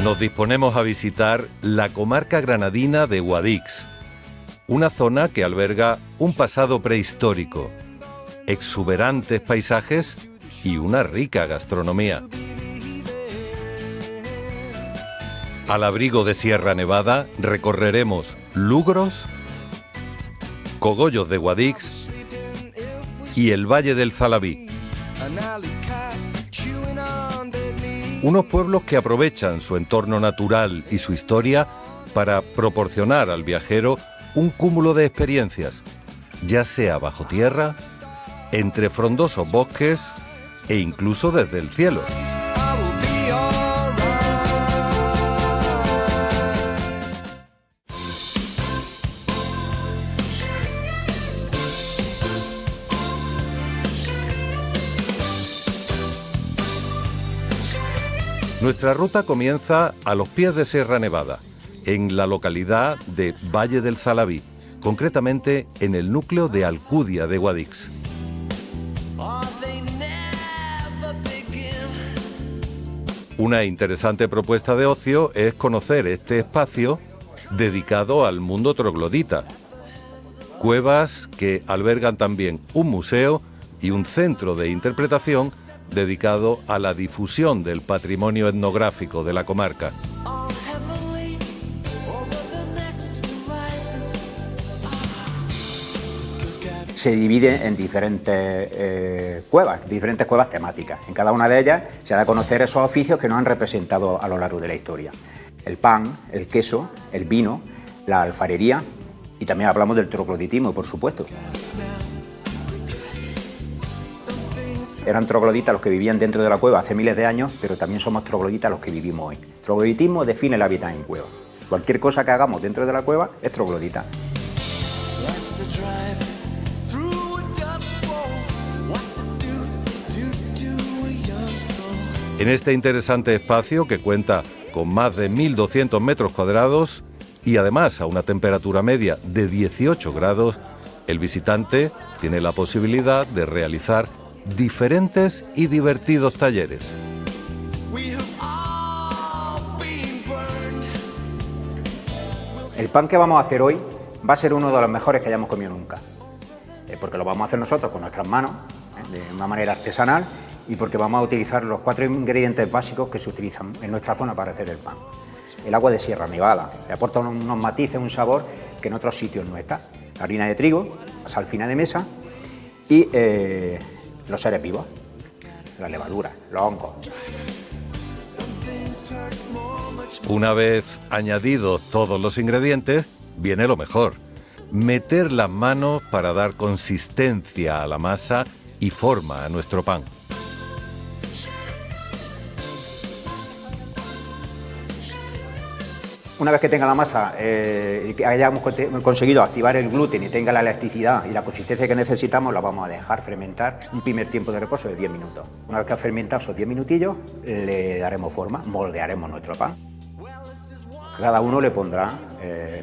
Nos disponemos a visitar la comarca granadina de Guadix, una zona que alberga un pasado prehistórico, exuberantes paisajes y una rica gastronomía. Al abrigo de Sierra Nevada recorreremos Lugros, Cogollos de Guadix y el Valle del Zalabí. Unos pueblos que aprovechan su entorno natural y su historia para proporcionar al viajero un cúmulo de experiencias, ya sea bajo tierra, entre frondosos bosques e incluso desde el cielo. Nuestra ruta comienza a los pies de Sierra Nevada, en la localidad de Valle del Zalabí, concretamente en el núcleo de Alcudia de Guadix. Una interesante propuesta de ocio es conocer este espacio dedicado al mundo troglodita. Cuevas que albergan también un museo y un centro de interpretación dedicado a la difusión del patrimonio etnográfico de la comarca. Se divide en diferentes cuevas temáticas. En cada una de ellas se da a conocer esos oficios que nos han representado a lo largo de la historia. El pan, el queso, el vino, la alfarería y también hablamos del trogloditismo, por supuesto. Eran trogloditas los que vivían dentro de la cueva hace miles de años, pero también somos trogloditas los que vivimos hoy. Trogloditismo define el hábitat en cueva. Cualquier cosa que hagamos dentro de la cueva es troglodita. En este interesante espacio, que cuenta con más de 1.200 metros cuadrados y además a una temperatura media de 18 grados, el visitante tiene la posibilidad de realizar diferentes y divertidos talleres. El pan que vamos a hacer hoy va a ser uno de los mejores que hayamos comido nunca, porque lo vamos a hacer nosotros con nuestras manos, de una manera artesanal, y porque vamos a utilizar los 4 ingredientes básicos que se utilizan en nuestra zona para hacer el pan. El agua de Sierra Nevada le aporta unos matices, un sabor que en otros sitios no está. La harina de trigo, la sal fina de mesa y los seres vivos, la levadura, los hongos. Una vez añadidos todos los ingredientes, viene lo mejor: meter las manos para dar consistencia a la masa y forma a nuestro pan. Una vez que tenga la masa y que hayamos conseguido activar el gluten y tenga la elasticidad y la consistencia que necesitamos, la vamos a dejar fermentar un primer tiempo de reposo de 10 minutos. Una vez que ha fermentado esos 10 minutillos, le daremos forma, moldearemos nuestro pan. Cada uno le pondrá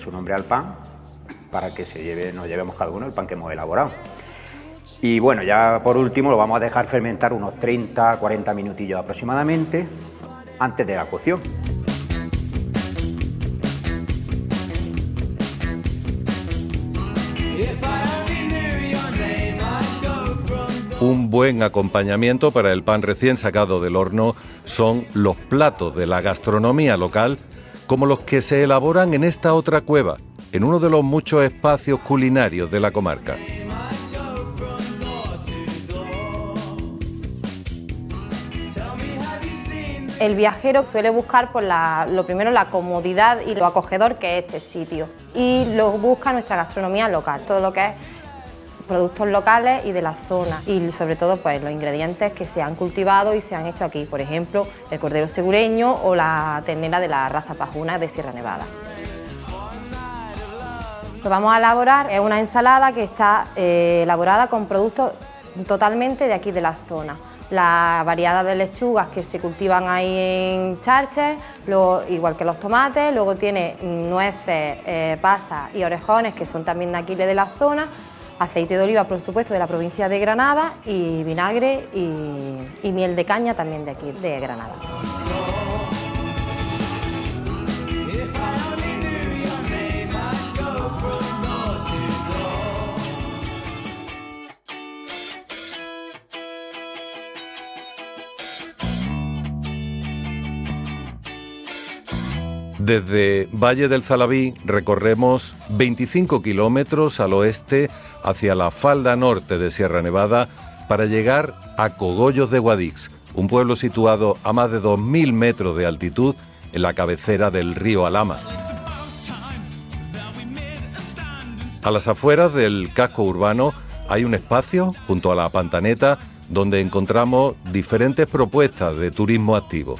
su nombre al pan para que nos llevemos cada uno el pan que hemos elaborado. Y bueno, ya por último lo vamos a dejar fermentar unos 30-40 minutillos aproximadamente antes de la cocción. Un buen acompañamiento para el pan recién sacado del horno son los platos de la gastronomía local, como los que se elaboran en esta otra cueva, en uno de los muchos espacios culinarios de la comarca. El viajero suele buscar lo primero la comodidad y lo acogedor que es este sitio, y lo busca nuestra gastronomía local, todo lo que es productos locales y de la zona, y sobre todo pues los ingredientes que se han cultivado y se han hecho aquí, por ejemplo el cordero segureño o la ternera de la raza pajuna de Sierra Nevada. Lo vamos a elaborar, es una ensalada que está elaborada con productos totalmente de aquí de la zona. La variedad de lechugas que se cultivan ahí en Charches, igual que los tomates, luego tiene nueces, pasas y orejones que son también de aquí de la zona, aceite de oliva por supuesto de la provincia de Granada y vinagre y miel de caña también de aquí de Granada. Desde Valle del Zalabí recorremos 25 kilómetros al oeste hacia la falda norte de Sierra Nevada para llegar a Cogollos de Guadix, un pueblo situado a más de 2.000 metros de altitud en la cabecera del río Alhama. A las afueras del casco urbano hay un espacio, junto a la Pantaneta, donde encontramos diferentes propuestas de turismo activo.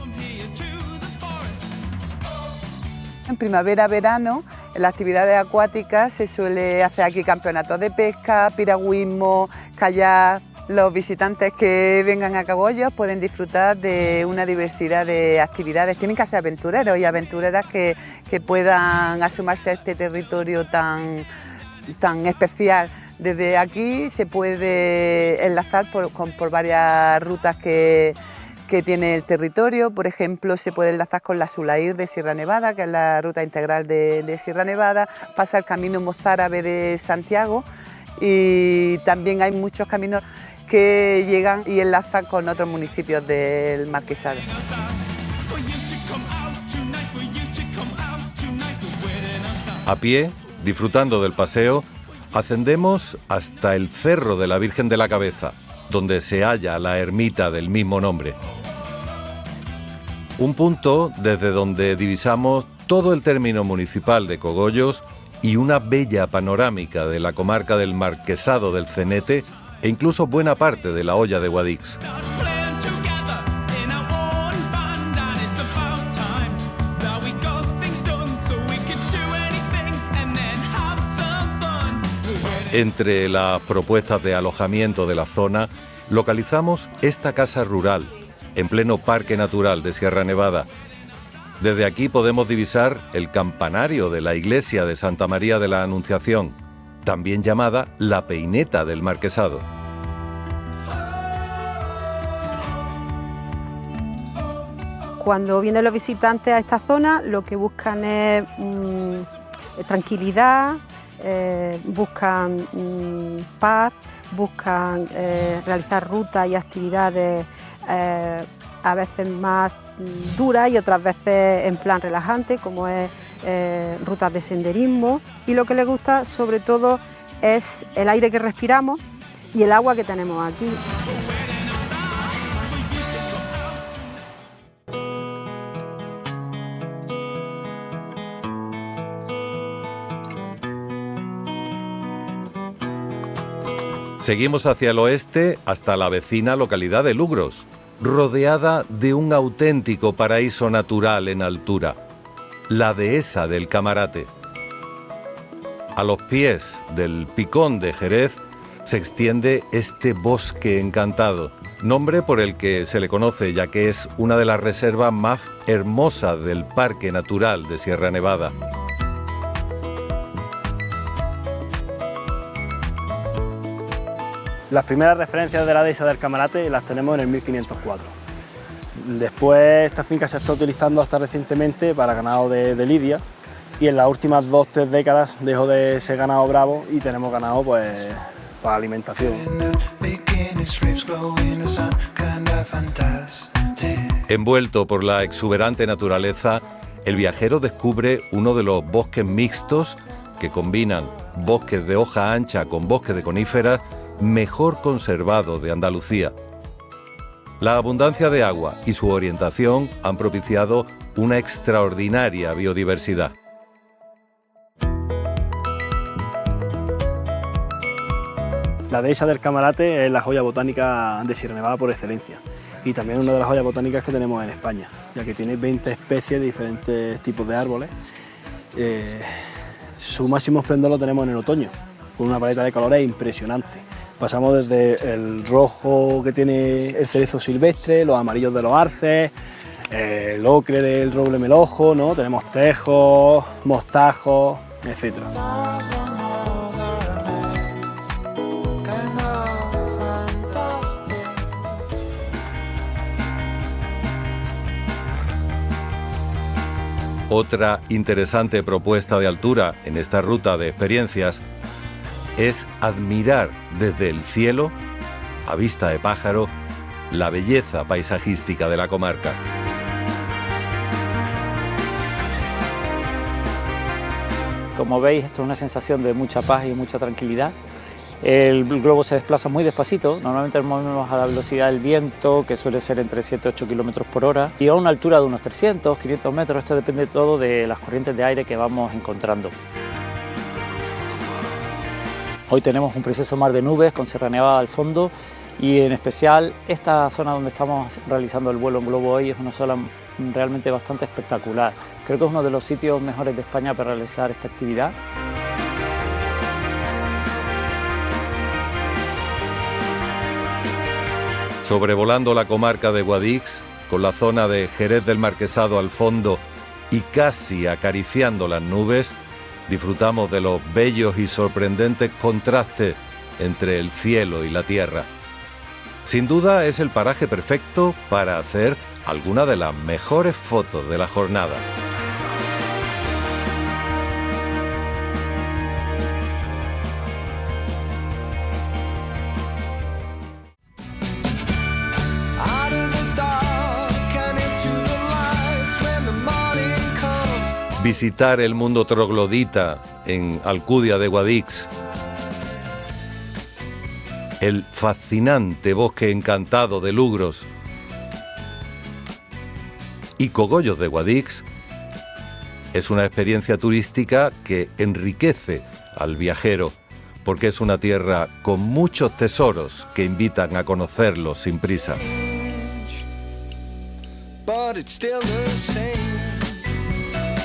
En primavera, verano, en las actividades acuáticas se suele hacer aquí campeonatos de pesca, piragüismo, kayak. Los visitantes que vengan a Cogollos pueden disfrutar de una diversidad de actividades. Tienen que ser aventureros y aventureras que puedan asomarse a este territorio tan especial. Desde aquí se puede enlazar por varias rutas que tiene el territorio. Por ejemplo, se puede enlazar con la Sulair de Sierra Nevada, que es la ruta integral de Sierra Nevada, pasa el camino mozárabe de Santiago y también hay muchos caminos que llegan y enlazan con otros municipios del Marquesado. A pie, disfrutando del paseo, ascendemos hasta el Cerro de la Virgen de la Cabeza, donde se halla la ermita del mismo nombre. Un punto desde donde divisamos todo el término municipal de Cogollos y una bella panorámica de la comarca del Marquesado del Cenete e incluso buena parte de la Hoya de Guadix. Entre las propuestas de alojamiento de la zona, localizamos esta casa rural, en pleno Parque Natural de Sierra Nevada. Desde aquí podemos divisar el campanario de la iglesia de Santa María de la Anunciación, también llamada la Peineta del Marquesado. Cuando vienen los visitantes a esta zona, lo que buscan es tranquilidad, buscan paz, buscan realizar rutas y actividades a veces más duras y otras veces en plan relajante, como es rutas de senderismo. Y lo que les gusta sobre todo es el aire que respiramos y el agua que tenemos aquí. Seguimos hacia el oeste hasta la vecina localidad de Lugros, rodeada de un auténtico paraíso natural en altura, la dehesa del Camarate. A los pies del Picón de Jerez se extiende este bosque encantado, nombre por el que se le conoce ya que es una de las reservas más hermosas del Parque Natural de Sierra Nevada. Las primeras referencias de la dehesa del Camarate las tenemos en el 1504. Después esta finca se está utilizando hasta recientemente para ganado de lidia y en las últimas 2 o 3 décadas dejó de ser ganado bravo y tenemos ganado pues para alimentación. Envuelto por la exuberante naturaleza, el viajero descubre uno de los bosques mixtos que combinan bosques de hoja ancha con bosques de coníferas mejor conservado de Andalucía. La abundancia de agua y su orientación han propiciado una extraordinaria biodiversidad. La dehesa del Camarate es la joya botánica de Sierra Nevada por excelencia y también una de las joyas botánicas que tenemos en España, ya que tiene 20 especies de diferentes tipos de árboles. Su máximo esplendor lo tenemos en el otoño, con una paleta de colores impresionante. Pasamos desde el rojo que tiene el cerezo silvestre, los amarillos de los arces, el ocre del roble melojo, ¿no? Tenemos tejos, mostajos, etc. Otra interesante propuesta de altura en esta ruta de experiencias es admirar desde el cielo, a vista de pájaro, la belleza paisajística de la comarca. Como veis, esto es una sensación de mucha paz y mucha tranquilidad. El globo se desplaza muy despacito, normalmente nos movemos a la velocidad del viento, que suele ser entre 7 y 8 kilómetros por hora, y a una altura de unos 300, 500 metros. Esto depende todo de las corrientes de aire que vamos encontrando. Hoy tenemos un precioso mar de nubes con Sierra Nevada al fondo, y en especial esta zona donde estamos realizando el vuelo en globo hoy es una zona realmente bastante espectacular. Creo que es uno de los sitios mejores de España para realizar esta actividad. Sobrevolando la comarca de Guadix, con la zona de Jerez del Marquesado al fondo y casi acariciando las nubes, disfrutamos de los bellos y sorprendentes contrastes entre el cielo y la tierra. Sin duda es el paraje perfecto para hacer alguna de las mejores fotos de la jornada. Visitar el mundo troglodita en Alcudia de Guadix, el fascinante bosque encantado de Lugros y Cogollos de Guadix es una experiencia turística que enriquece al viajero, porque es una tierra con muchos tesoros que invitan a conocerlos sin prisa.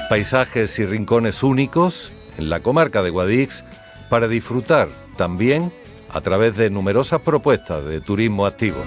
Paisajes y rincones únicos en la comarca de Guadix para disfrutar también a través de numerosas propuestas de turismo activo.